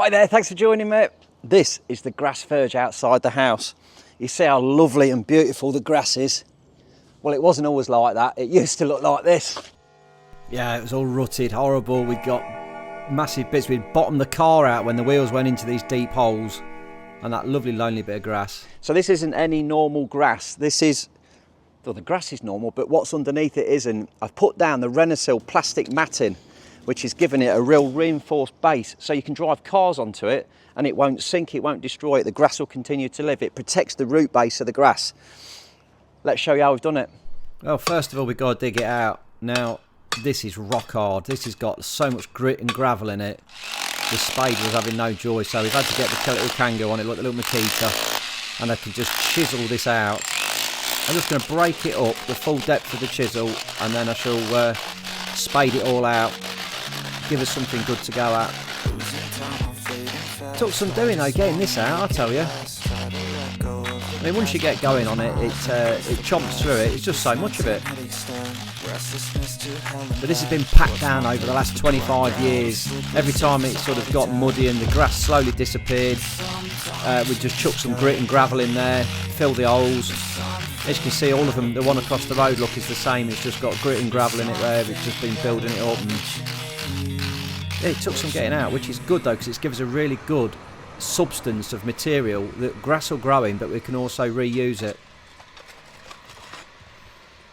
Hi there, thanks for joining me. This is the Grass Verge outside the house. You see how lovely and beautiful the grass is. Well, it wasn't always like that. It used to look like this. Yeah, it was all rutted, horrible. We'd got massive bits. We'd bottomed the car out when the wheels went into these deep holes, and that lovely lonely bit of grass. So this isn't any normal grass. This is, well, the grass is normal, but what's underneath it isn't. I've put down the Renasil plastic matting, which is giving it a real reinforced base, so you can drive cars onto it and it won't sink, it won't destroy it. The grass will continue to live. It protects the root base of the grass. Let's show you how we've done it. Well, first of all, we've got to dig it out. Now, this is rock hard. This has got so much grit and gravel in it. The spade was having no joy, so we've had to get the little Kango on it, look, the little Makita, and I can just chisel this out. I'm just going to break it up, the full depth of the chisel, and then I shall spade it all out. Give us something good to go at. Took some doing though, getting this out, I'll tell you. I mean, once you get going on it, it chomps through it. It's just so much of it. But this has been packed down over the last 25 years. Every time it sort of got muddy and the grass slowly disappeared, we just chucked some grit and gravel in there, filled the holes. As you can see, all of them, the one across the road, look, is the same. It's just got grit and gravel in it there. We've just been building it up, and yeah, it took some getting out, which is good though, because it gives a really good substance of material. The grass will grow in, but we can also reuse it.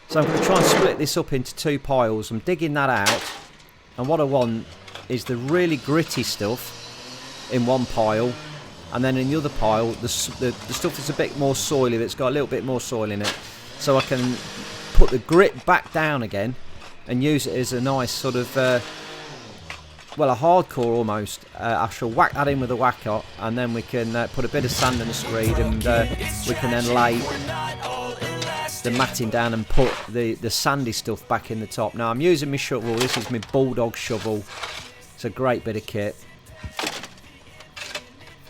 So I'm going to try and split this up into two piles. I'm digging that out, and what I want is the really gritty stuff in one pile, and then in the other pile the stuff that's a bit more soily, that's got a little bit more soil in it, so I can put the grit back down again and use it as a nice sort of well, a hardcore almost. I shall whack that in with a whacker, and then we can put a bit of sand in the screed, and we can then lay the matting down and put the sandy stuff back in the top. Now I'm using my shovel. This is my Bulldog shovel. It's a great bit of kit.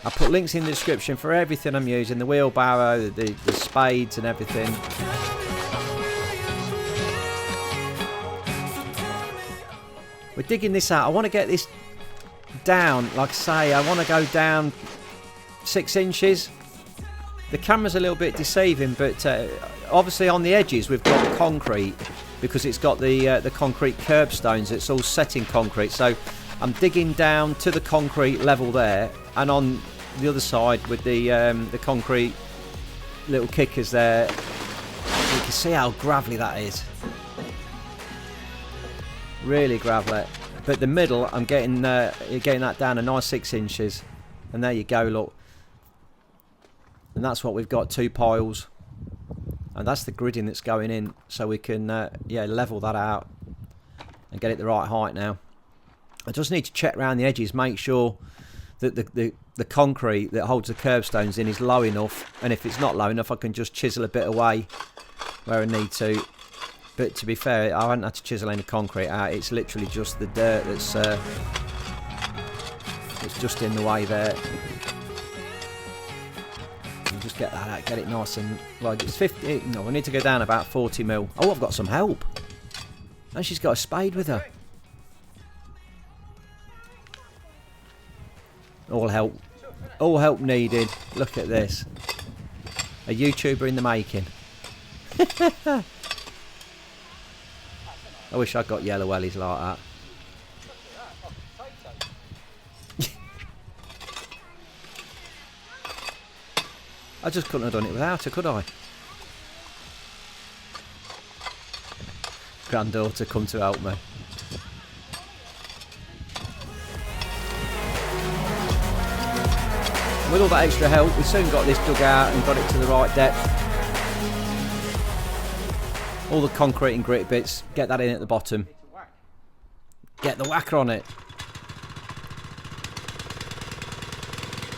I'll put links in the description for everything I'm using, the wheelbarrow, the spades and everything. We're digging this out. I want to get this down, like I say, I want to go down 6 inches. The camera's a little bit deceiving, but obviously on the edges we've got concrete, because it's got the concrete curbstones. It's all set in concrete, so I'm digging down to the concrete level there, and on the other side with the concrete little kickers there, you can see how gravelly that is. Really gravelly. But the middle, I'm getting that down a nice 6 inches, and there you go, look. And that's what we've got, 2 piles, and that's the gridding that's going in, so we can yeah, level that out and get it the right height. Now I just need to check around the edges, make sure that the concrete that holds the curbstones in is low enough, and if it's not low enough I can just chisel a bit away where I need to. But to be fair, I haven't had to chisel any concrete out. It's literally just the dirt that's just in the way there. And just get that out, get it nice and, well, it's 50. No, we need to go down about 40 mil. Oh, I've got some help. And she's got a spade with her. All help needed. Look at this. A YouTuber in the making. I wish I'd got yellow wellies like that. I just couldn't have done it without her, could I? Granddaughter come to help me. And with all that extra help, we soon got this dug out and got it to the right depth. All the concrete and grit bits, get that in at the bottom. Get the whacker on it.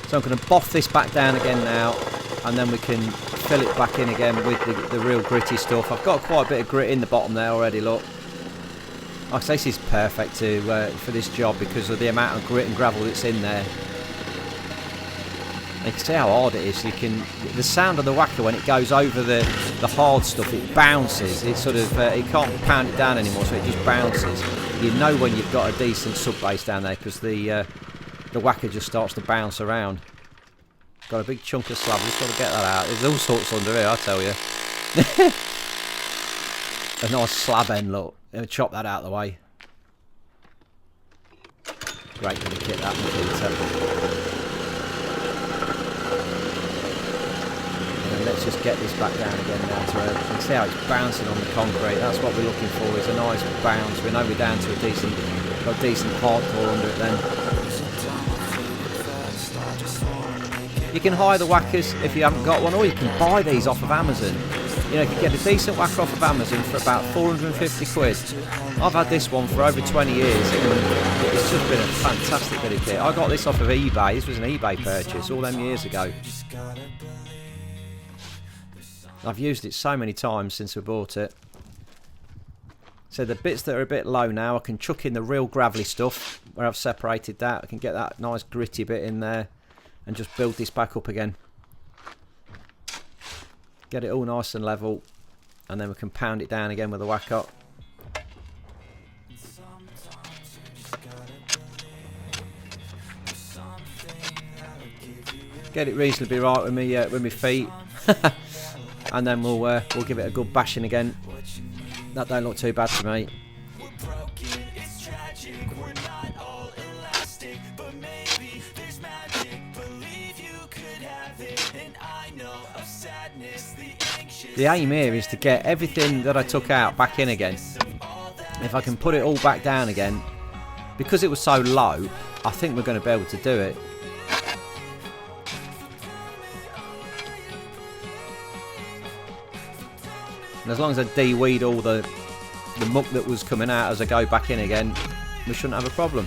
So I'm going to boff this back down again now, and then we can fill it back in again with the real gritty stuff. I've got quite a bit of grit in the bottom there already, look. Like I say, this is perfect for this job because of the amount of grit and gravel that's in there. You can see how hard it is. The sound of the whacker when it goes over the hard stuff, it bounces. It sort of it can't pound it down anymore, so it just bounces. You know when you've got a decent sub bass down there because the the whacker just starts to bounce around. Got a big chunk of slab, just got to get that out. There's all sorts under here, I tell you. A nice slab end, look. Chop that out of the way. Great little kit, that Makita. And let's just get this back down again now to earth. You can see how it's bouncing on the concrete. That's what we're looking for, is a nice bounce. We know we're down to a decent, got decent hardcore under it then. You can hire the whackers if you haven't got one, or you can buy these off of Amazon. You know, you can get a decent whacker off of Amazon for about 450 quid. I've had this one for over 20 years and it's just been a fantastic bit of kit. I got this off of eBay. This was an eBay purchase all them years ago. I've used it so many times since we bought it. So the bits that are a bit low now, I can chuck in the real gravelly stuff where I've separated that. I can get that nice gritty bit in there and just build this back up again. Get it all nice and level, and then we can pound it down again with a whack up. Get it reasonably right with me feet, and then we'll give it a good bashing again. That don't look too bad to me. The aim here is to get everything that I took out back in again. If I can put it all back down again, because it was so low, I think we're going to be able to do it. And as long as I de-weed all the muck that was coming out as I go back in again, we shouldn't have a problem.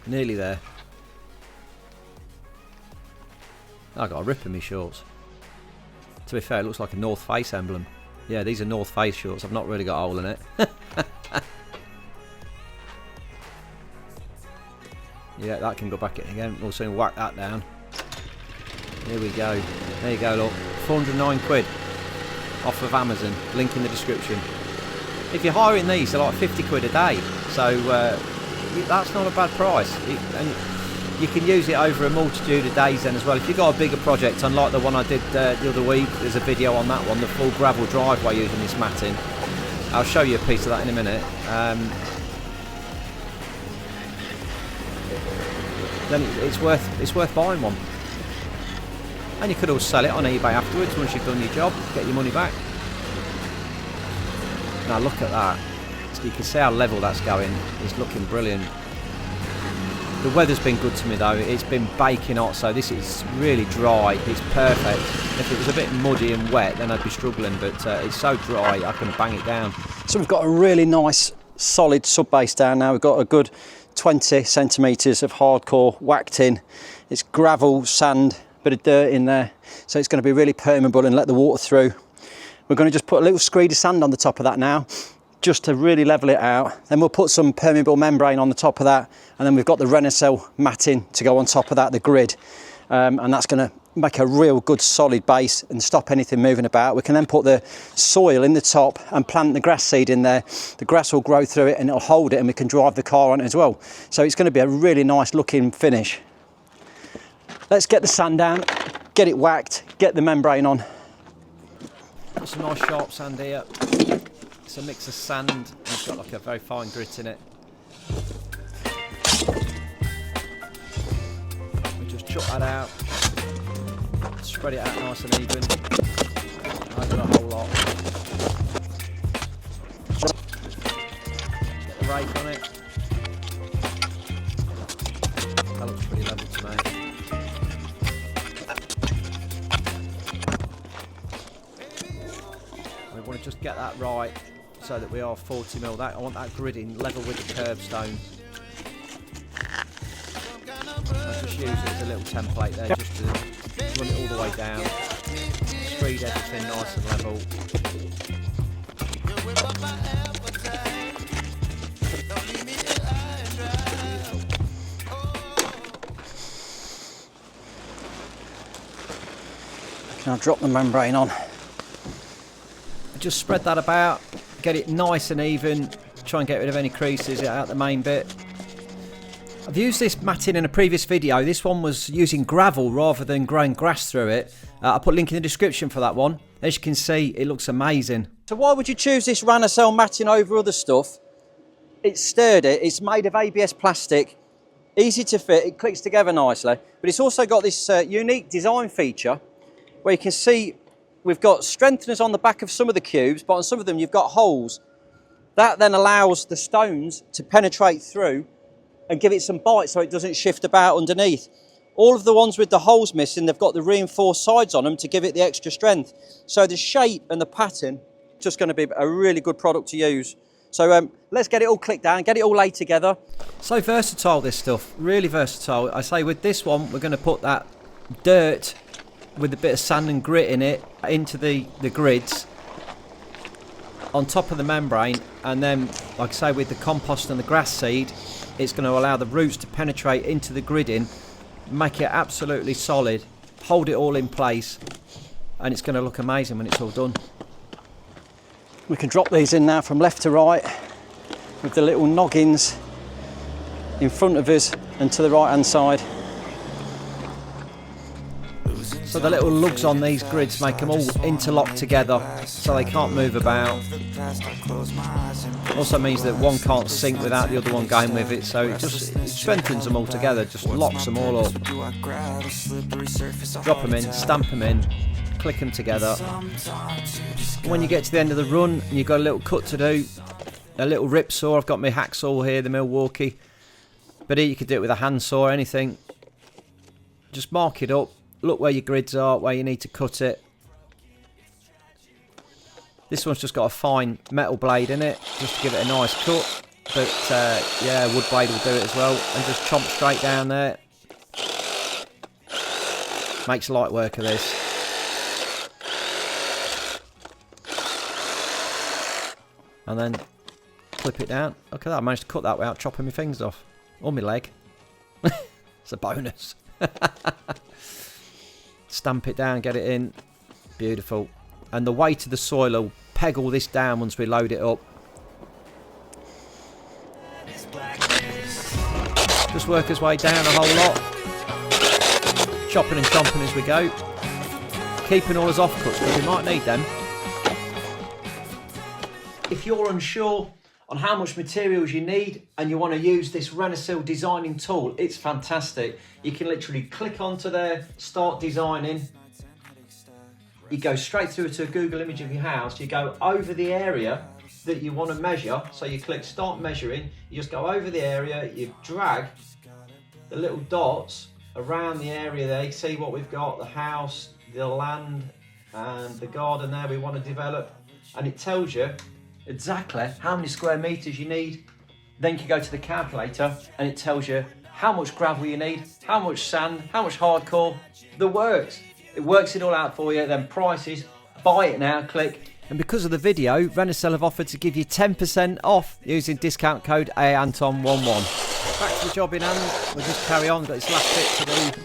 Nearly there. I got a rip in my shorts. To be fair, it looks like a North Face emblem. Yeah, these are North Face shorts. I've not really got a hole in it. Yeah, that can go back in again. We'll soon whack that down. Here we go. There you go, look. 409 quid off of Amazon. Link in the description. If you're hiring these, they're like 50 quid a day. So that's not a bad price. And you can use it over a multitude of days then as well. If you've got a bigger project, unlike the one I did the other week, there's a video on that one, the full gravel driveway using this matting. I'll show you a piece of that in a minute. Then it's worth buying one. And you could also sell it on eBay afterwards once you've done your job, get your money back. Now look at that. You can see how level that's going. It's looking brilliant. The weather's been good to me though. It's been baking hot, so this is really dry. It's perfect. If it was a bit muddy and wet, then I'd be struggling, but it's so dry I can bang it down. So we've got a really nice solid sub base down now. We've got a good 20 centimetres of hardcore whacked in. It's gravel, sand, bit of dirt in there, so it's going to be really permeable and let the water through. We're going to just put a little screed of sand on the top of that now, just to really level it out. Then we'll put some permeable membrane on the top of that, and then we've got the Renicel matting to go on top of that, the grid, and that's going to make a real good solid base and stop anything moving about. We can then put the soil in the top and plant the grass seed in there. The grass will grow through it and it'll hold it, and we can drive the car on it as well. So it's going to be a really nice looking finish. Let's get the sand down, get it whacked, get the membrane on. Got some nice sharp sand here. It's a mix of sand and it's got like a very fine grit in it. We just chuck that out, spread it out nice and even. I got a whole lot. Get the rake on it. That looks pretty level to me. We want to just get that right, so that we are 40mm. I want that gridding level with the curbstone. I'll just use it as a little template there, just to run it all the way down, screed everything nice and level. Now drop the membrane on. Just spread that about, get it nice and even, try and get rid of any creases out the main bit. I've used this matting in a previous video. This one was using gravel rather than growing grass through it. I'll put a link in the description for that one. As you can see, it looks amazing. So why would you choose this Ranacell matting over other stuff? It's sturdy, it's made of ABS plastic, easy to fit, it clicks together nicely, but it's also got this unique design feature where you can see we've got strengtheners on the back of some of the cubes, but on some of them you've got holes. That then allows the stones to penetrate through and give it some bite so it doesn't shift about underneath. All of the ones with the holes missing, they've got the reinforced sides on them to give it the extra strength. So the shape and the pattern, just going to be a really good product to use. So let's get it all clicked down, get it all laid together. So versatile, this stuff, really versatile. I say with this one, we're going to put that dirt with a bit of sand and grit in it into the grids on top of the membrane, and then, like I say, with the compost and the grass seed, it's going to allow the roots to penetrate into the gridding, make it absolutely solid, hold it all in place, and it's going to look amazing when it's all done. We can drop these in now from left to right with the little noggins in front of us and to the right hand side. So the little lugs on these grids make them all interlocked together so they can't move about. Also means that one can't sink without the other one going with it, so it strengthens them all together, just locks them all up. Drop them in, stamp them in, click them together. When you get to the end of the run and you've got a little cut to do, a little rip saw, I've got my hacksaw here, the Milwaukee, but here you could do it with a handsaw or anything. Just mark it up. Look where your grids are, where you need to cut it. This one's just got a fine metal blade in it, just to give it a nice cut. But yeah, wood blade will do it as well. And just chomp straight down there. Makes light work of this. And then clip it down. Look at that, I managed to cut that without chopping my fingers off. Or my leg. It's a bonus. Stamp it down, get it in. Beautiful. And the weight of the soil will peg all this down once we load it up. Just work his way down a whole lot. Chopping and chomping as we go. Keeping all his offcuts because we might need them. If you're unsure on how much materials you need and you want to use this Ranacell designing tool, it's fantastic. You can literally click onto there, start designing. You go straight through to a Google image of your house. You go over the area that you want to measure. So you click start measuring. You just go over the area. You drag the little dots around the area there. You see what we've got, the house, the land and the garden there we want to develop. And it tells you exactly how many square meters you need. Then you can go to the calculator and it tells you how much gravel you need, how much sand, how much hardcore. The works. It works it all out for you. Then prices, buy it now, click. And because of the video, Ranacell have offered to give you 10% off using discount code AANTON11. Back to the job in hand. We'll just carry on. We've got this last bit to do.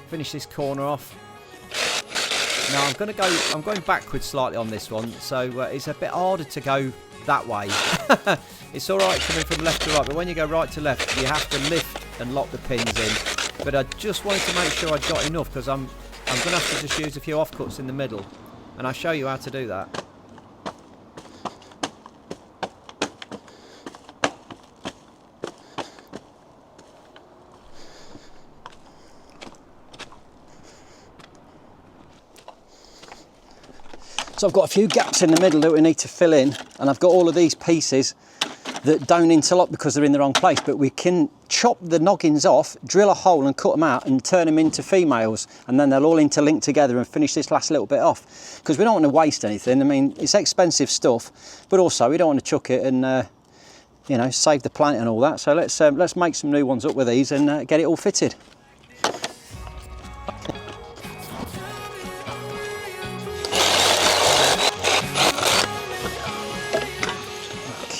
Finish this corner off. Now I'm going backwards slightly on this one, so it's a bit harder to go that way. It's all right coming from left to right, but when you go right to left, you have to lift and lock the pins in. But I just wanted to make sure I got enough because I'm going to have to just use a few offcuts in the middle, and I'll show you how to do that. So I've got a few gaps in the middle that we need to fill in, and I've got all of these pieces that don't interlock because they're in the wrong place, but we can chop the noggins off, drill a hole and cut them out and turn them into females, and then they'll all interlink together and finish this last little bit off, because we don't want to waste anything. I mean, it's expensive stuff, but also we don't want to chuck it and you know, save the planet and all that. So let's make some new ones up with these and get it all fitted.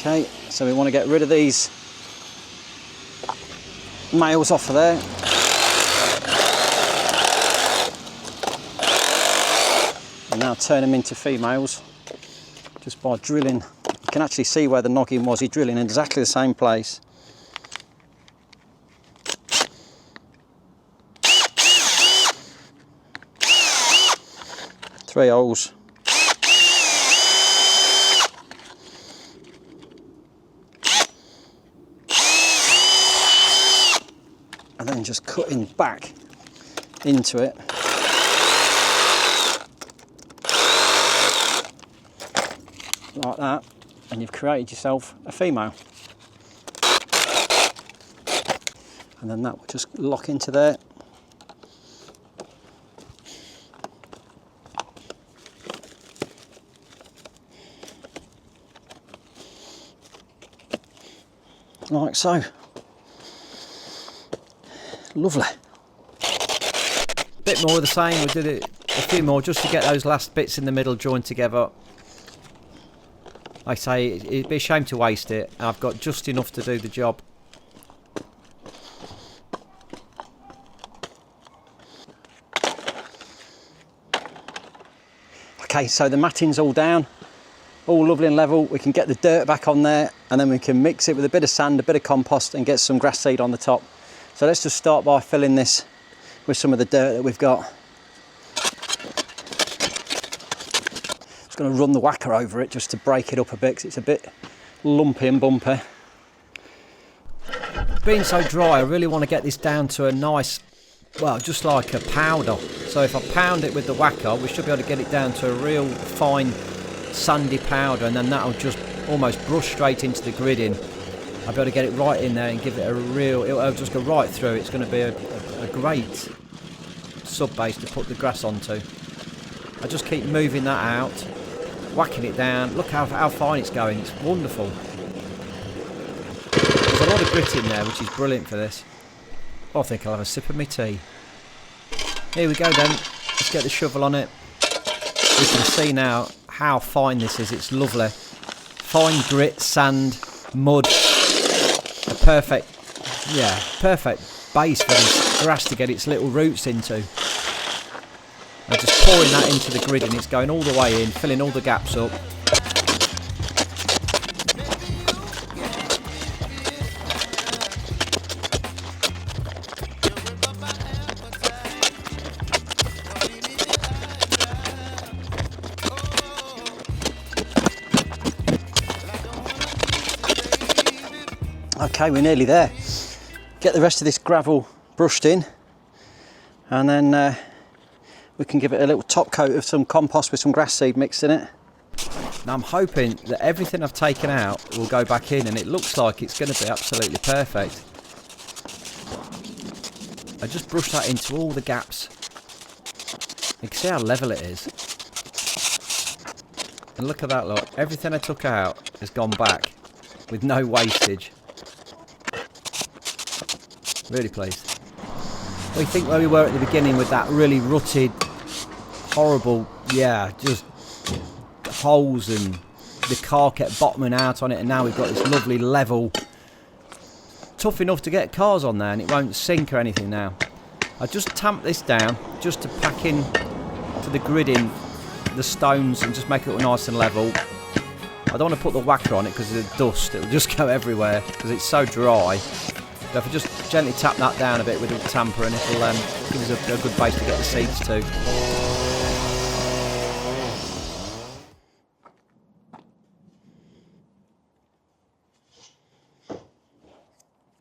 Okay, so we want to get rid of these males off of there. and now turn them into females just by drilling. You can actually see where the noggin was. He's drilling in exactly the same place. Three holes. And then just cutting back into it. Like that, and you've created yourself a female. And then that will just lock into there. Like so. Lovely. Bit more of the same, we did it a few more just to get those last bits in the middle joined together. Like I say, it'd be a shame to waste it. I've got just enough to do the job. Okay, so the matting's all down, all lovely and level. We can get the dirt back on there, and then we can mix it with a bit of sand, a bit of compost, and get some grass seed on the top. So let's just start by filling this with some of the dirt that we've got. Just going to run the whacker over it just to break it up a bit, because it's a bit lumpy and bumpy. Being so dry, I really want to get this down to a nice, well, just like a powder. So if I pound it with the whacker, we should be able to get it down to a real fine sandy powder, and then that'll just almost brush straight into the gridding. I'll be able to get it right in there and give it a real, it'll just go right through. It's going to be a great sub base to put the grass onto. I just keep moving that out, whacking it down. Look how fine it's going, it's wonderful. There's a lot of grit in there, which is brilliant for this. I think I'll have a sip of my tea. Here we go then, let's get the shovel on it. We can see now how fine this is, it's lovely. Fine grit, sand, mud. A perfect base for this grass to get its little roots into. And just pouring that into the grid, and it's going all the way in, filling all the gaps up. Okay, we're nearly there. Get the rest of this gravel brushed in, and then we can give it a little top coat of some compost with some grass seed mixed in it. Now I'm hoping that everything I've taken out will go back in, and it looks like it's going to be absolutely perfect. I just brush that into all the gaps. You can see how level it is. And look at that, look. Everything I took out has gone back with no wastage. Really pleased. We think where we were at the beginning with that really rutted, horrible, just holes, and the car kept bottoming out on it, and now we've got this lovely level, tough enough to get cars on there, and it won't sink or anything now. I just tamp this down just to pack in to the gridding the stones and just make it look nice and level. I don't want to put the whacker on it because of the dust, it'll just go everywhere because it's so dry. So if I just gently tap that down a bit with the tamper, and it'll give us a good base to get the seeds to.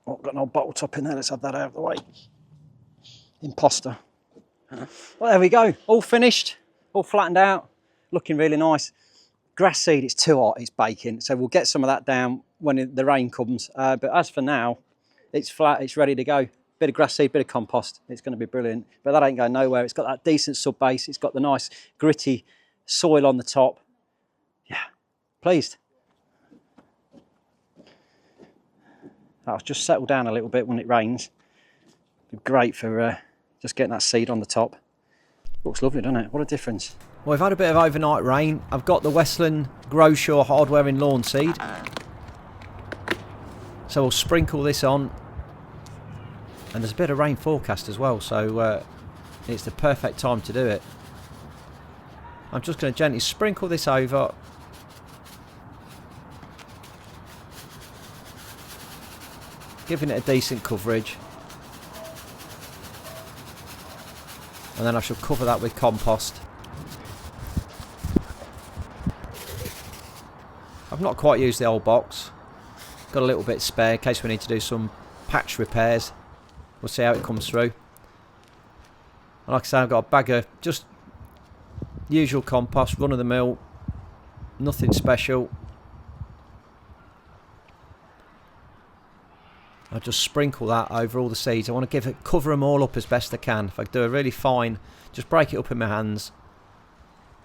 Oh, got an old bottle top in there, let's have that out of the way. Imposter. Well, there we go, all finished, all flattened out, looking really nice. Grass seed, it's too hot, it's baking, so we'll get some of that down when the rain comes. But as for now, it's flat, it's ready to go. Bit of grass seed, bit of compost, it's going to be brilliant. But that ain't going nowhere. It's got that decent sub base, it's got the nice gritty soil on the top. Yeah, pleased. That'll just settle down a little bit when it rains. Be great for just getting that seed on the top. Looks lovely, doesn't it? What a difference. Well, we've had a bit of overnight rain. I've got the Westland Growshaw hardware in lawn seed. So we'll sprinkle this on. And there's a bit of rain forecast as well, so it's the perfect time to do it. I'm just going to gently sprinkle this over. Giving it a decent coverage. And then I shall cover that with compost. I've not quite used the old box. Got a little bit spare in case we need to do some patch repairs. We'll see how it comes through. And like I say, I've got a bag of just usual compost, run of the mill, nothing special. I'll just sprinkle that over all the seeds. I want to cover them all up as best I can. If I do a really fine, just break it up in my hands,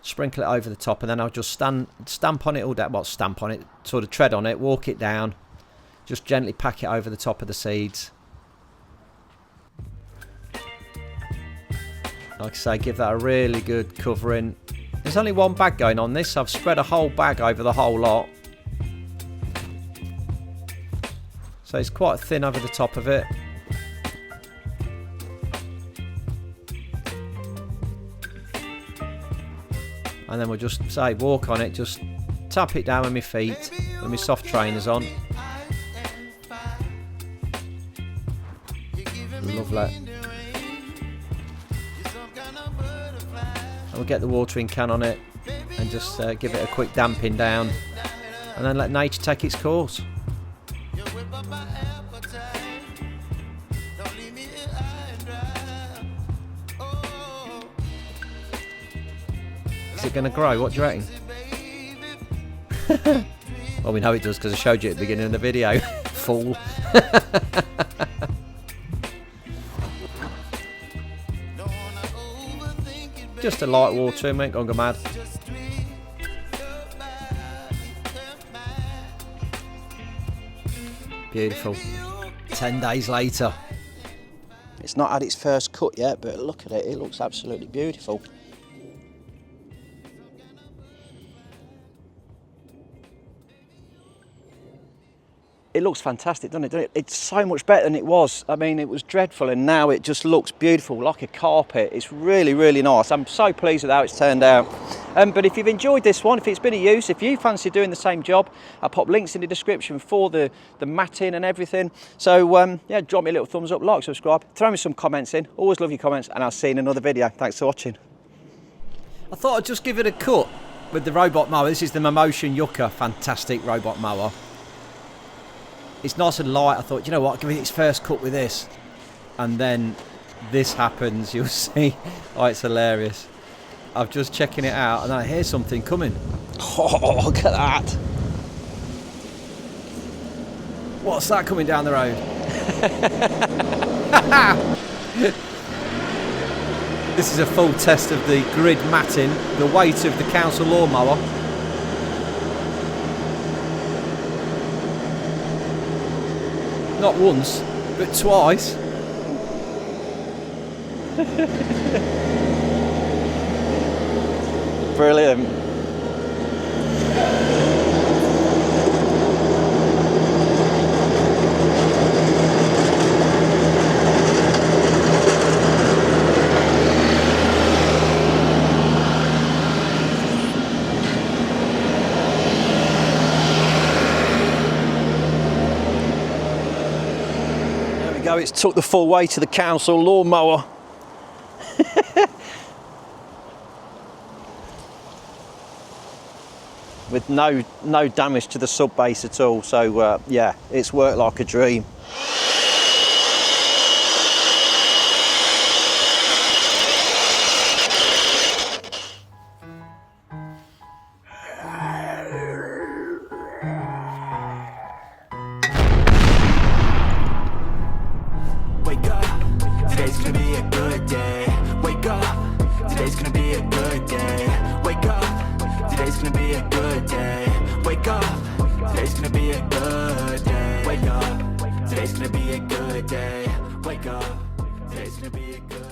sprinkle it over the top, and then I'll just stamp on it all down. Well, stamp on it, sort of tread on it, walk it down, just gently pack it over the top of the seeds. Like I say, give that a really good covering. There's only one bag going on this, so I've spread a whole bag over the whole lot. So it's quite thin over the top of it. And then we'll just say walk on it, just tap it down with my feet, with my soft trainers on. Lovely. And we'll get the watering can on it and just give it a quick damping down, and then let nature take its course. Is it going to grow? What do you reckon? Well, we know it does because I showed you at the beginning of the video. Fool. Just a light water, ain't gonna go mad. Beautiful. 10 days later. It's not had its first cut yet, but look at it, it looks absolutely beautiful. It looks fantastic, doesn't it? It's so much better than it was. I mean, it was dreadful, and now it just looks beautiful, like a carpet. It's really, really nice. I'm so pleased with how it's turned out. But if you've enjoyed this one, if it's been of use, if you fancy doing the same job, I'll pop links in the description for the matting and everything. So, yeah, drop me a little thumbs up, like, subscribe, throw me some comments in. Always love your comments, and I'll see you in another video. Thanks for watching. I thought I'd just give it a cut with the robot mower. This is the Momotion Yucca, fantastic robot mower. It's nice and light. I thought, you know what, give it its first cut with this. And then this happens, you'll see. Oh, it's hilarious. I'm just checking it out and I hear something coming. Oh, look at that. What's that coming down the road? This is a full test of the grid matting, the weight of the council lawnmower. Not once, but twice. Brilliant. Go, it's took the full weight of the council lawnmower. With no damage to the sub base at all, so yeah, it's worked like a dream. Today's gonna be a good day. Wake up, today's gonna be a good day. Wake up, today's gonna be a good day. Wake up, today's gonna be a good day. Wake up, today's gonna be a good day. Wake up, today's gonna be a good day.